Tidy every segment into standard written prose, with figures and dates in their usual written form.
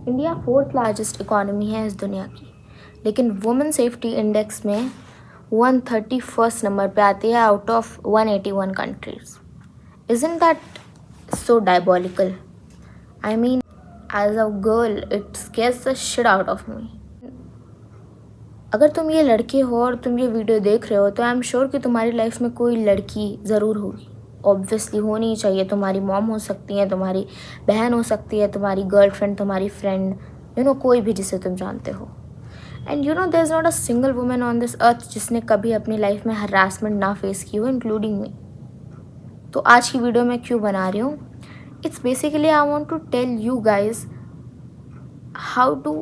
India 4th largest economy है इस दुनिया की, लेकिन वुमेन सेफ्टी इंडेक्स में 131st नंबर पे आती है out of 181 countries. Isn't that so diabolical? I mean, as a girl, it scares the shit out of me. अगर तुम ये लड़के हो और तुम ये वीडियो देख रहे हो तो आई एम श्योर कि तुम्हारी लाइफ में कोई लड़की ज़रूर होगी. ऑब्वियसली होनी चाहिए. तुम्हारी मॉम हो सकती है, तुम्हारी बहन हो सकती है, तुम्हारी गर्लफ्रेंड, तुम्हारी फ्रेंड, कोई भी जिसे तुम जानते हो. And there is not a single women on this earth जिसने कभी अपनी लाइफ में हरासमेंट ना फेस की हो, इंक्लूडिंग मी. तो आज की वीडियो मैं क्यों बना रही हूँ? It's basically I want to tell you guys how to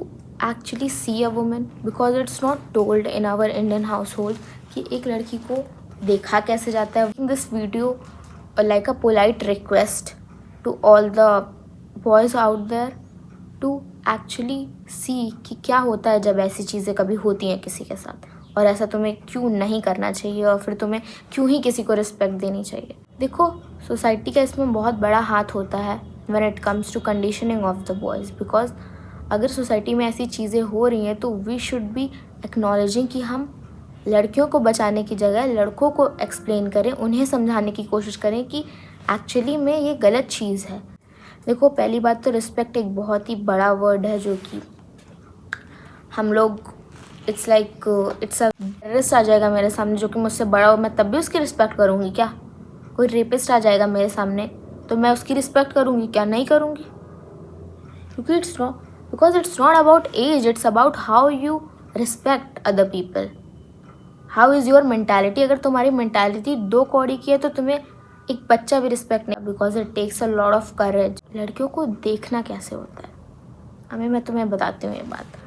actually see a women, because it's not told in our Indian household कि एक लड़की को देखा कैसे जाता है. This video like a polite request to all the boys out there to actually see कि क्या होता है जब ऐसी चीज़ें कभी होती हैं किसी के साथ, और ऐसा तुम्हें क्यों नहीं करना चाहिए, और फिर तुम्हें क्यों ही किसी को रिस्पेक्ट देनी चाहिए. देखो, सोसाइटी का इसमें बहुत बड़ा हाथ होता है when it comes to conditioning of the boys, because अगर सोसाइटी में ऐसी चीज़ें हो रही हैं तो वी शुड बी एक्नॉलेजिंग कि हम लड़कियों को बचाने की जगह लड़कों को एक्सप्लेन करें, उन्हें समझाने की कोशिश करें कि एक्चुअली में ये गलत चीज़ है. देखो, पहली बात तो रिस्पेक्ट एक बहुत ही बड़ा वर्ड है जो कि हम लोग इट्स अ टेररिस्ट आ जाएगा मेरे सामने जो कि मुझसे बड़ा हो, मैं तब भी उसकी रिस्पेक्ट करूँगी क्या? कोई रेपिस्ट आ जाएगा मेरे सामने तो मैं उसकी रिस्पेक्ट करूँगी क्या? नहीं करूँगी. क्योंकि it's not about age, it's about how you respect other people. How is your mentality. अगर तुम्हारी मैंटेलिटी 2 कौड़ी की है तो तुम्हें एक बच्चा भी रिस्पेक्ट नहीं, because it takes a lot of courage. लड़कियों को देखना कैसे होता है, मैं तुम्हें बताती हूँ ये बात.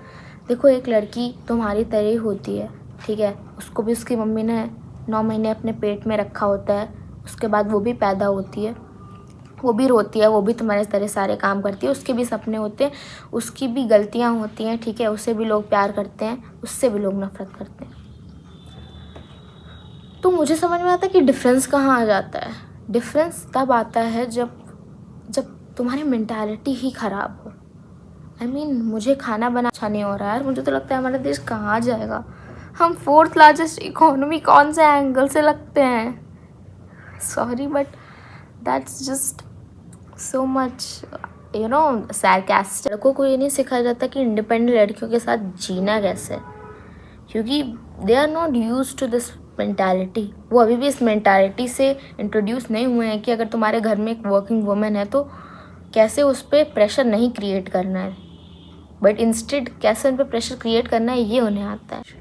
देखो, एक लड़की तुम्हारी तरह ही होती है, ठीक है. उसको भी उसकी मम्मी ने 9 महीने अपने पेट में रखा होता है. उसके बाद वो भी पैदा होती है, वो भी रोती है, वो भी तुम्हारे तरह सारे काम करती है. उसके भी सपने होते हैं, उसकी भी गलतियाँ होती हैं, ठीक है. उसे भी लोग प्यार करते हैं, उससे भी लोग नफरत करते हैं. तो मुझे समझ में आता है कि डिफरेंस कहाँ आ जाता है. डिफरेंस तब आता है जब तुम्हारी मेंटालिटी ही ख़राब हो. मुझे खाना बना अच्छा नहीं हो रहा है. मुझे तो लगता है हमारा देश कहाँ जाएगा. हम 4th लार्जेस्ट इकोनॉमी कौन से एंगल से लगते हैं? Sorry, but that's just so much sarcastic. लड़कों को ये नहीं सिखाया जाता कि इंडिपेंडेंट लड़कियों के साथ जीना कैसे है, क्योंकि they are not use to this mentality. वो अभी भी इस मेंटालिटी से इंट्रोड्यूस नहीं हुए हैं कि अगर तुम्हारे घर में एक वर्किंग वुमेन है तो कैसे उस पर प्रेशर नहीं क्रिएट करना है, बट इंस्टेड कैसे उन पर प्रेशर क्रिएट करना है ये उन्हें आता है.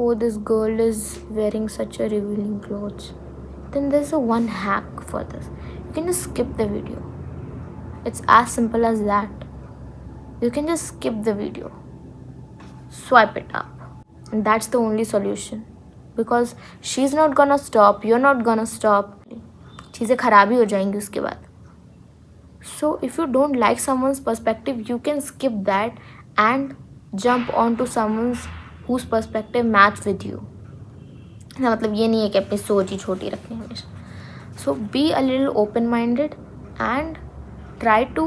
Oh, this girl is wearing such a revealing clothes. Then there's a one hack for this. You can just skip the video. It's as simple as that. You can just skip the video. Swipe it up. And that's the only solution. Because she's not gonna stop, you're not gonna stop. चीज़ें खराब ही हो जाएंगी उसके बाद. So if you don't like someone's perspective, you can skip that and jump onto someone's whose perspective match with you. मतलब ये नहीं है कि अपनी सोच ही छोटी रखनी है हमेशा. So be a little open-minded and try to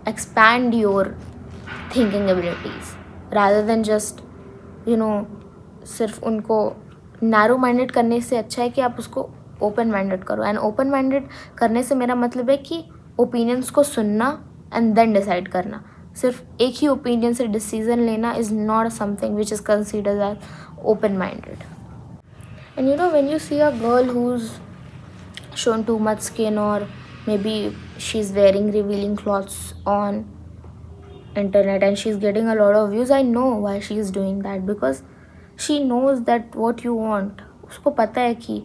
expand your thinking abilities rather than just सिर्फ उनको नैरो माइंडेड करने से अच्छा है कि आप उसको ओपन माइंडेड करो. एंड ओपन माइंडेड करने से मेरा मतलब है कि ओपिनियंस को सुनना एंड देन डिसाइड करना. सिर्फ एक ही ओपिनियन से डिसीजन लेना is not something which is considered as open minded. And when you see a girl who is shown too much skin, or maybe she's wearing revealing clothes on internet and she's getting a lot of views, I know why she is doing that, because she knows that what you want. उसको पता है कि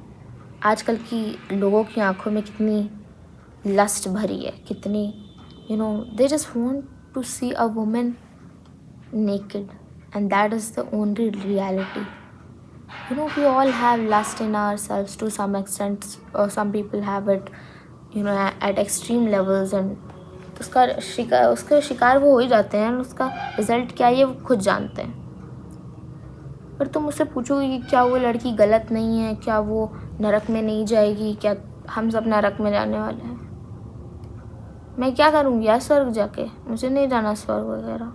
आजकल की लोगों की आंखों में कितनी लस्ट भरी है, कितनी they just want to see a woman naked, and that is the only reality. We all have lust in ourselves to some extent. Some people have it at extreme levels, and उसका शिकार वो हो ही जाते हैं. उसका result क्या है वो खुद जानते हैं. पर तुम उससे पूछोगे कि क्या वो लड़की गलत नहीं है, क्या वो नरक में नहीं जाएगी, क्या हम सब नरक में जाने वाले हैं? मैं क्या करूँगी यार स्वर्ग जाके? मुझे नहीं जाना स्वर्ग वगैरह,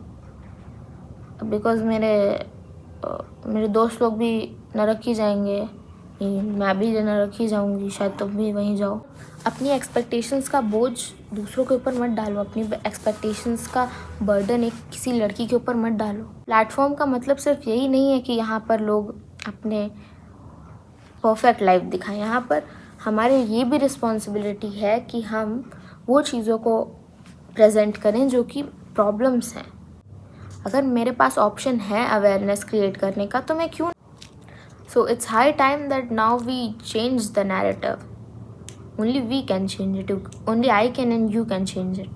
बिकॉज मेरे दोस्त लोग भी नरक ही जाएंगे, मैं भी नरक ही जाऊंगी, शायद तुम भी वहीं जाओ। अपनी एक्सपेक्टेशंस का बोझ दूसरों के ऊपर मत डालो, अपनी एक्सपेक्टेशंस का बर्डन एक किसी लड़की के ऊपर मत डालो। प्लेटफॉर्म का मतलब सिर्फ यही नहीं है कि यहाँ पर लोग अपने परफेक्ट लाइफ दिखाएं, यहाँ पर हमारे ये भी रिस्पॉन्सिबिलिटी है कि हम वो चीज़ों को प्रेजेंट करें जो कि प्रॉब्लम्स हैं। अगर मेरे पास ऑप्शन है अवेयरनेस क्रिएट करने का तो मैं क्यों। So it's high time that now we change the narrative. Only we can change it. Only I can and you can change it.